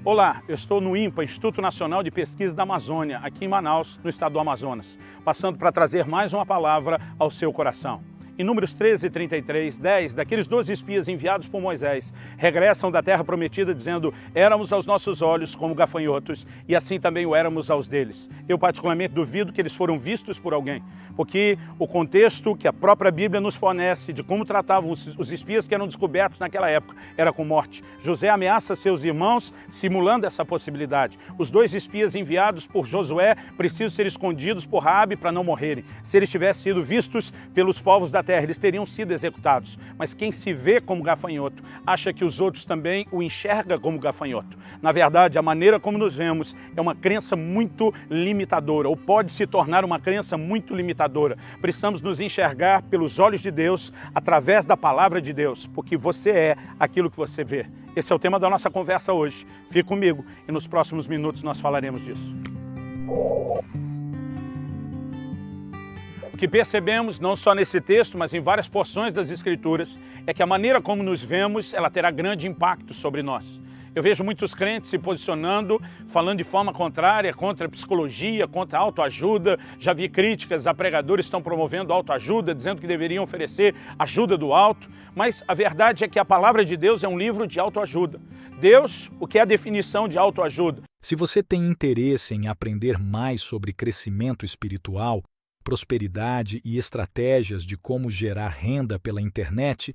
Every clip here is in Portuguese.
Olá, eu estou no INPA, Instituto Nacional de Pesquisa da Amazônia, aqui em Manaus, no estado do Amazonas, passando para trazer mais uma palavra ao seu coração. Em Números 13, 33, 10, daqueles 12 espias enviados por Moisés, regressam da terra prometida dizendo: éramos aos nossos olhos como gafanhotos, e assim também o éramos aos deles. Eu particularmente duvido que eles foram vistos por alguém, porque o contexto que a própria Bíblia nos fornece de como tratavam os espias que eram descobertos naquela época era com morte. José ameaça seus irmãos simulando essa possibilidade. Os 2 espias enviados por Josué precisam ser escondidos por Raabe para não morrerem. Se eles tivessem sido vistos pelos povos da terra, eles teriam sido executados. Mas quem se vê como gafanhoto acha que os outros também o enxergam como gafanhoto. Na verdade, a maneira como nos vemos é uma crença muito limitadora, ou pode se tornar uma crença muito limitadora. Precisamos nos enxergar pelos olhos de Deus, através da palavra de Deus, porque você é aquilo que você vê. Esse é o tema da nossa conversa hoje. Fique comigo e nos próximos minutos nós falaremos disso. O que percebemos, não só nesse texto, mas em várias porções das Escrituras, é que a maneira como nos vemos, ela terá grande impacto sobre nós. Eu vejo muitos crentes se posicionando, falando de forma contrária, contra a psicologia, contra a autoajuda. Já vi críticas a pregadores que estão promovendo autoajuda, dizendo que deveriam oferecer ajuda do alto. Mas a verdade é que a palavra de Deus é um livro de autoajuda. Deus, o que é a definição de autoajuda? Se você tem interesse em aprender mais sobre crescimento espiritual, prosperidade e estratégias de como gerar renda pela internet,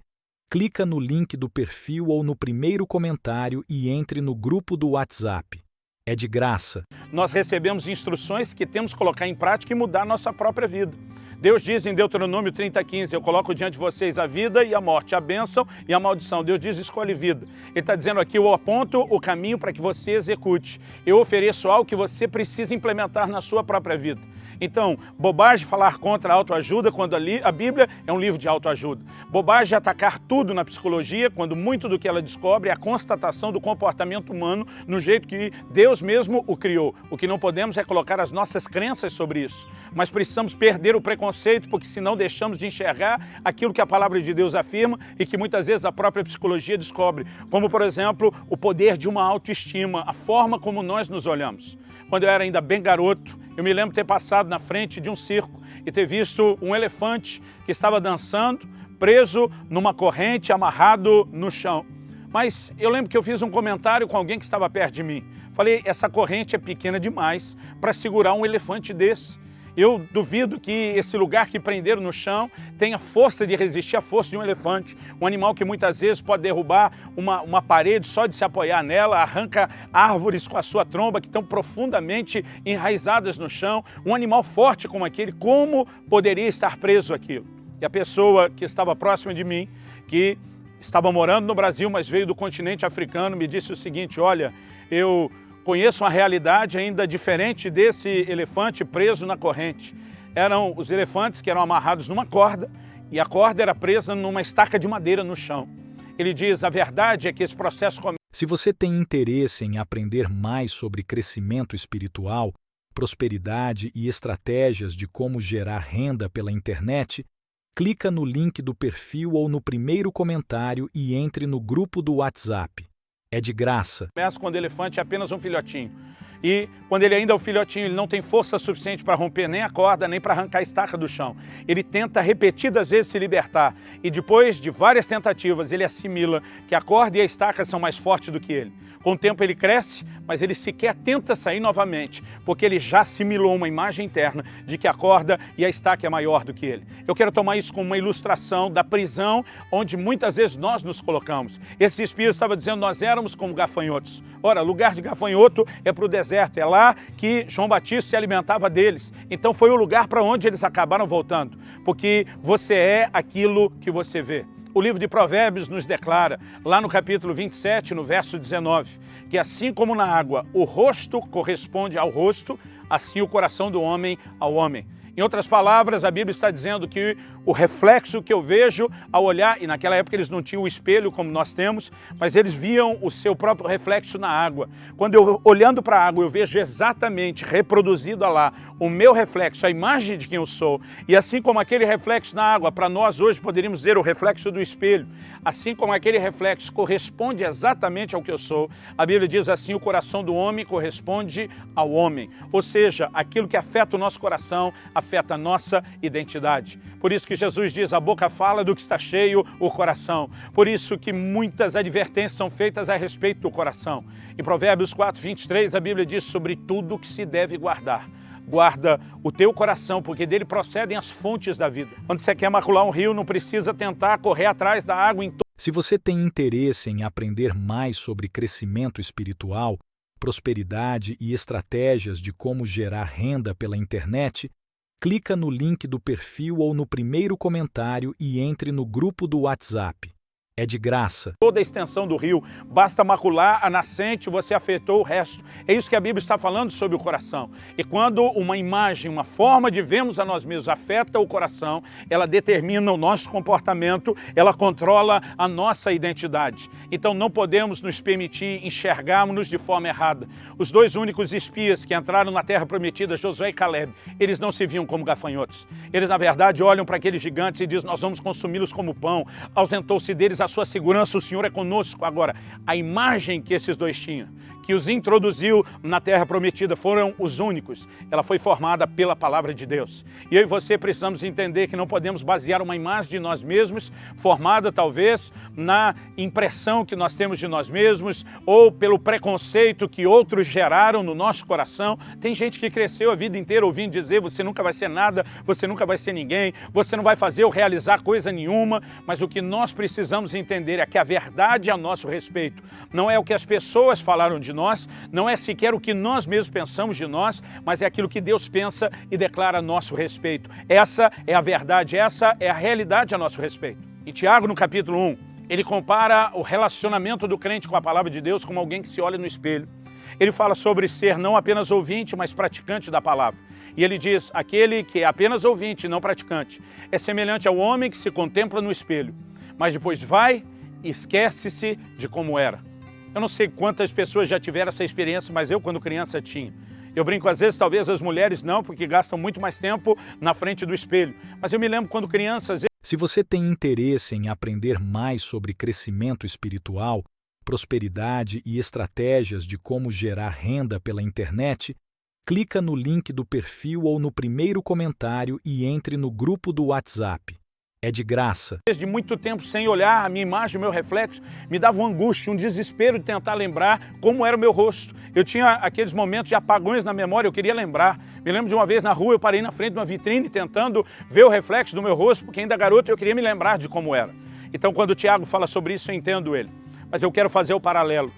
clica no link do perfil ou no primeiro comentário e entre no grupo do WhatsApp. É de graça. Nós recebemos instruções que temos que colocar em prática e mudar a nossa própria vida. Deus diz em Deuteronômio 30:15, eu coloco diante de vocês a vida e a morte, a bênção e a maldição. Deus diz, escolhe vida. Ele está dizendo aqui, eu aponto o caminho para que você execute. Eu ofereço algo que você precisa implementar na sua própria vida. Então, bobagem falar contra a autoajuda quando a Bíblia é um livro de autoajuda. Bobagem atacar tudo na psicologia quando muito do que ela descobre é a constatação do comportamento humano no jeito que Deus mesmo o criou. O que não podemos é colocar as nossas crenças sobre isso. Mas precisamos perder o preconceito, porque senão deixamos de enxergar aquilo que a palavra de Deus afirma e que muitas vezes a própria psicologia descobre. Como, por exemplo, o poder de uma autoestima, a forma como nós nos olhamos. Quando eu era ainda bem garoto, eu me lembro ter passado na frente de um circo e ter visto um elefante que estava dançando, preso numa corrente, amarrado no chão. Mas eu lembro que eu fiz um comentário com alguém que estava perto de mim. Falei, essa corrente é pequena demais para segurar um elefante desse. Eu duvido que esse lugar que prenderam no chão tenha força de resistir à força de um elefante. Um animal que muitas vezes pode derrubar uma parede só de se apoiar nela, arranca árvores com a sua tromba que estão profundamente enraizadas no chão. Um animal forte como aquele, como poderia estar preso aquilo? E a pessoa que estava próxima de mim, que estava morando no Brasil, mas veio do continente africano, me disse o seguinte, olha, eu conheço uma realidade ainda diferente desse elefante preso na corrente. Eram os elefantes que eram amarrados numa corda e a corda era presa numa estaca de madeira no chão. Ele diz, a verdade é que esse processo começa. Se você tem interesse em aprender mais sobre crescimento espiritual, prosperidade e estratégias de como gerar renda pela internet, clica no link do perfil ou no primeiro comentário e entre no grupo do WhatsApp. É de graça. Começa quando o elefante é apenas um filhotinho. E quando ele ainda é um filhotinho, ele não tem força suficiente para romper nem a corda, nem para arrancar a estaca do chão. Ele tenta repetidas vezes se libertar. E depois de várias tentativas, ele assimila que a corda e a estaca são mais fortes do que ele. Com o tempo ele cresce, mas ele sequer tenta sair novamente, porque ele já assimilou uma imagem interna de que a corda e a estaca é maior do que ele. Eu quero tomar isso como uma ilustração da prisão onde muitas vezes nós nos colocamos. Esse espírito estava dizendo, nós éramos como gafanhotos. Ora, lugar de gafanhoto é para o deserto, é lá que João Batista se alimentava deles. Então foi o lugar para onde eles acabaram voltando, porque você é aquilo que você vê. O livro de Provérbios nos declara, lá no capítulo 27, no verso 19, que assim como na água o rosto corresponde ao rosto, assim o coração do homem ao homem. Em outras palavras, a Bíblia está dizendo que o reflexo que eu vejo ao olhar, e naquela época eles não tinham o espelho como nós temos, mas eles viam o seu próprio reflexo na água. Quando eu, olhando para a água, eu vejo exatamente reproduzido lá o meu reflexo, a imagem de quem eu sou. E assim como aquele reflexo na água, para nós hoje poderíamos dizer o reflexo do espelho, assim como aquele reflexo corresponde exatamente ao que eu sou, a Bíblia diz assim, o coração do homem corresponde ao homem. Ou seja, aquilo que afeta o nosso coração, afeta a nossa identidade. Por isso que Jesus diz, a boca fala do que está cheio o coração. Por isso que muitas advertências são feitas a respeito do coração. Em Provérbios 4:23, a Bíblia diz sobre tudo que se deve guardar. Guarda o teu coração, porque dele procedem as fontes da vida. Quando você quer macular um rio, não precisa tentar correr atrás da água em Se você tem interesse em aprender mais sobre crescimento espiritual, prosperidade e estratégias de como gerar renda pela internet, clica no link do perfil ou no primeiro comentário e entre no grupo do WhatsApp. É de graça. Toda a extensão do rio, basta macular a nascente, você afetou o resto. É isso que a Bíblia está falando sobre o coração. E quando uma imagem, uma forma de vermos a nós mesmos afeta o coração, ela determina o nosso comportamento, ela controla a nossa identidade. Então não podemos nos permitir enxergarmos-nos de forma errada. Os dois únicos espias que entraram na terra prometida, Josué e Caleb, eles não se viam como gafanhotos. Eles, na verdade, olham para aqueles gigantes e dizem, nós vamos consumi-los como pão. Ausentou-se deles a sua segurança, o Senhor é conosco. Agora, a imagem que esses dois tinham, que os introduziu na terra prometida, foram os únicos. Ela foi formada pela palavra de Deus. E eu e você precisamos entender que não podemos basear uma imagem de nós mesmos, formada talvez na impressão que nós temos de nós mesmos, ou pelo preconceito que outros geraram no nosso coração. Tem gente que cresceu a vida inteira ouvindo dizer, você nunca vai ser nada, você nunca vai ser ninguém, você não vai fazer ou realizar coisa nenhuma, mas o que nós precisamos entender é que a verdade a nosso respeito não é o que as pessoas falaram de nós, não é sequer o que nós mesmos pensamos de nós, mas é aquilo que Deus pensa e declara a nosso respeito. Essa é a verdade, essa é a realidade a nosso respeito. Em Tiago, no capítulo 1, ele compara o relacionamento do crente com a palavra de Deus como alguém que se olha no espelho. Ele fala sobre ser não apenas ouvinte, mas praticante da palavra. E ele diz, aquele que é apenas ouvinte e não praticante, é semelhante ao homem que se contempla no espelho, mas depois vai e esquece-se de como era. Eu não sei quantas pessoas já tiveram essa experiência, mas eu, quando criança, tinha. Eu brinco, às vezes, talvez as mulheres não, porque gastam muito mais tempo na frente do espelho. Mas eu me lembro quando criança, às vezes... Se você tem interesse em aprender mais sobre crescimento espiritual, prosperidade e estratégias de como gerar renda pela internet, clica no link do perfil ou no primeiro comentário e entre no grupo do WhatsApp. É de graça. De muito tempo sem olhar a minha imagem, o meu reflexo, me dava uma angústia, um desespero de tentar lembrar como era o meu rosto. Eu tinha aqueles momentos de apagões na memória, eu queria lembrar. Me lembro de uma vez na rua, eu parei na frente de uma vitrine tentando ver o reflexo do meu rosto, porque ainda garoto eu queria me lembrar de como era. Então quando o Tiago fala sobre isso, eu entendo ele. Mas eu quero fazer o paralelo.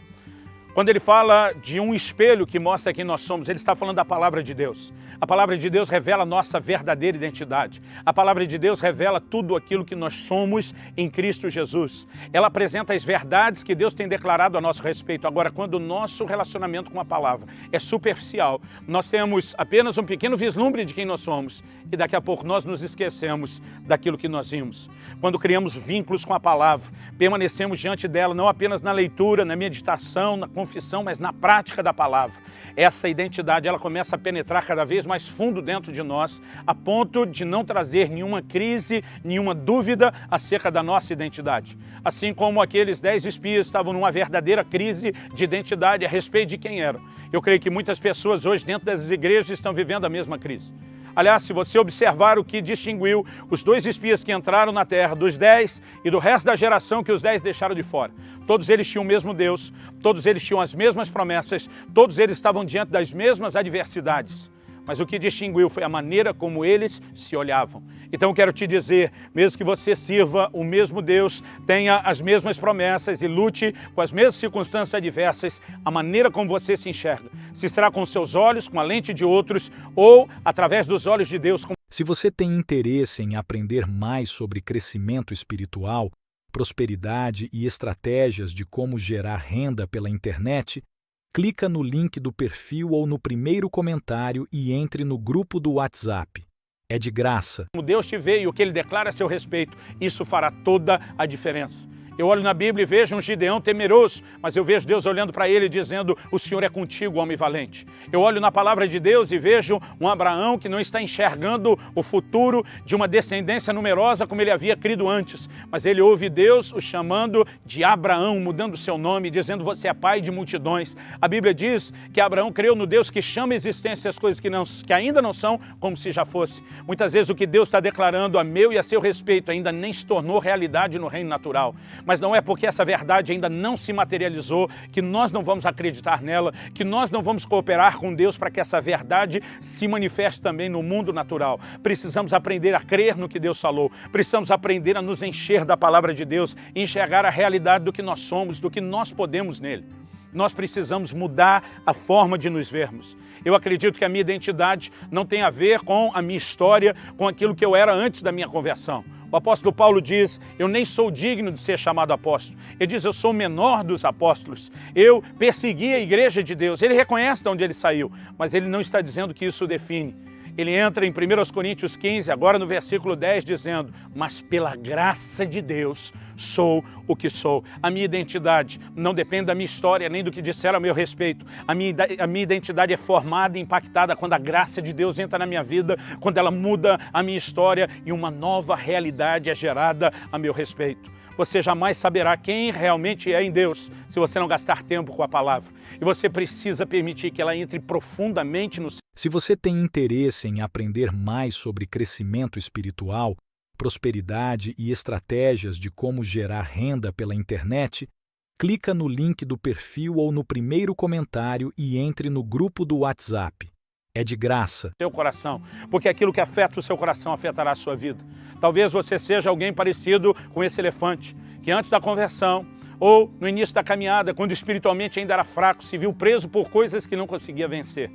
Quando ele fala de um espelho que mostra quem nós somos, ele está falando da palavra de Deus. A palavra de Deus revela a nossa verdadeira identidade. A palavra de Deus revela tudo aquilo que nós somos em Cristo Jesus. Ela apresenta as verdades que Deus tem declarado a nosso respeito. Agora, quando o nosso relacionamento com a palavra é superficial, nós temos apenas um pequeno vislumbre de quem nós somos e daqui a pouco nós nos esquecemos daquilo que nós vimos. Quando criamos vínculos com a palavra, permanecemos diante dela não apenas na leitura, na meditação, na confissão, mas na prática da palavra. Essa identidade ela começa a penetrar cada vez mais fundo dentro de nós, a ponto de não trazer nenhuma crise, nenhuma dúvida acerca da nossa identidade. Assim como aqueles 10 espias estavam numa verdadeira crise de identidade a respeito de quem eram. Eu creio que muitas pessoas hoje dentro das igrejas estão vivendo a mesma crise. Aliás, se você observar o que distinguiu os 2 espias que entraram na terra, dos 10 e do resto da geração que os 10 deixaram de fora, todos eles tinham o mesmo Deus, todos eles tinham as mesmas promessas, todos eles estavam diante das mesmas adversidades. Mas o que distinguiu foi a maneira como eles se olhavam. Então eu quero te dizer, mesmo que você sirva o mesmo Deus, tenha as mesmas promessas e lute com as mesmas circunstâncias adversas, a maneira como você se enxerga, se será com seus olhos, com a lente de outros ou através dos olhos de Deus. Se você tem interesse em aprender mais sobre crescimento espiritual, prosperidade e estratégias de como gerar renda pela internet, clica no link do perfil ou no primeiro comentário e entre no grupo do WhatsApp. É de graça. Como Deus te vê e o que Ele declara a seu respeito, isso fará toda a diferença. Eu olho na Bíblia e vejo um Gideão temeroso, mas eu vejo Deus olhando para ele dizendo, o Senhor é contigo, homem valente. Eu olho na palavra de Deus e vejo um Abraão que não está enxergando o futuro de uma descendência numerosa como ele havia crido antes, mas ele ouve Deus o chamando de Abraão, mudando o seu nome, dizendo, você é pai de multidões. A Bíblia diz que Abraão creu no Deus que chama a existência as coisas que ainda não são, como se já fosse. Muitas vezes o que Deus está declarando a meu e a seu respeito ainda nem se tornou realidade no reino natural. Mas não é porque essa verdade ainda não se materializou que nós não vamos acreditar nela, que nós não vamos cooperar com Deus para que essa verdade se manifeste também no mundo natural. Precisamos aprender a crer no que Deus falou, precisamos aprender a nos encher da palavra de Deus, enxergar a realidade do que nós somos, do que nós podemos nele. Nós precisamos mudar a forma de nos vermos. Eu acredito que a minha identidade não tem a ver com a minha história, com aquilo que eu era antes da minha conversão. O apóstolo Paulo diz, eu nem sou digno de ser chamado apóstolo. Ele diz, eu sou o menor dos apóstolos. Eu persegui a igreja de Deus. Ele reconhece de onde ele saiu, mas ele não está dizendo que isso o define. Ele entra em 1 Coríntios 15, agora no versículo 10, dizendo, mas pela graça de Deus sou o que sou. A minha identidade não depende da minha história, nem do que disseram a meu respeito. A minha identidade é formada e impactada quando a graça de Deus entra na minha vida, quando ela muda a minha história e uma nova realidade é gerada a meu respeito. Você jamais saberá quem realmente é em Deus se você não gastar tempo com a palavra. E você precisa permitir que ela entre profundamente no seu. Se você tem interesse em aprender mais sobre crescimento espiritual, prosperidade e estratégias de como gerar renda pela internet, clica no link do perfil ou no primeiro comentário e entre no grupo do WhatsApp. É de graça. Seu coração, porque aquilo que afeta o seu coração afetará a sua vida. Talvez você seja alguém parecido com esse elefante, que antes da conversão ou no início da caminhada, quando espiritualmente ainda era fraco, se viu preso por coisas que não conseguia vencer.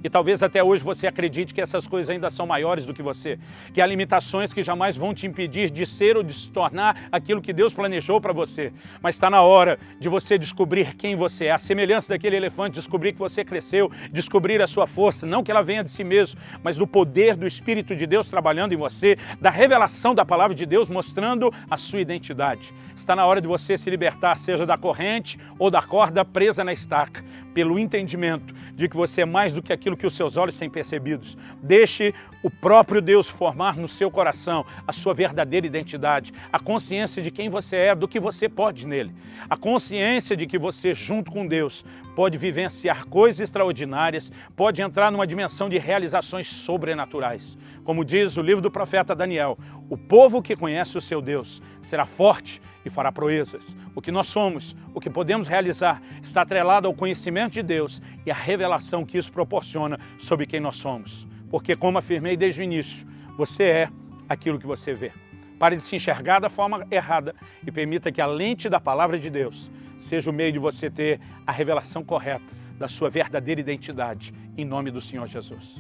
E talvez até hoje você acredite que essas coisas ainda são maiores do que você, que há limitações que jamais vão te impedir de ser ou de se tornar aquilo que Deus planejou para você. Mas está na hora de você descobrir quem você é, a semelhança daquele elefante, descobrir que você cresceu, descobrir a sua força, não que ela venha de si mesmo, mas do poder do Espírito de Deus trabalhando em você, da revelação da palavra de Deus mostrando a sua identidade. Está na hora de você se libertar, seja da corrente ou da corda presa na estaca, pelo entendimento de que você é mais do que aquilo que os seus olhos têm percebidos. Deixe o próprio Deus formar no seu coração a sua verdadeira identidade, a consciência de quem você é, do que você pode nele, a consciência de que você, junto com Deus, pode vivenciar coisas extraordinárias, pode entrar numa dimensão de realizações sobrenaturais. Como diz o livro do profeta Daniel, o povo que conhece o seu Deus será forte e fará proezas. O que nós somos, o que podemos realizar, está atrelado ao conhecimento de Deus e à revelação que isso proporciona sobre quem nós somos. Porque, como afirmei desde o início, você é aquilo que você vê. Pare de se enxergar da forma errada e permita que a lente da palavra de Deus seja o meio de você ter a revelação correta da sua verdadeira identidade, em nome do Senhor Jesus.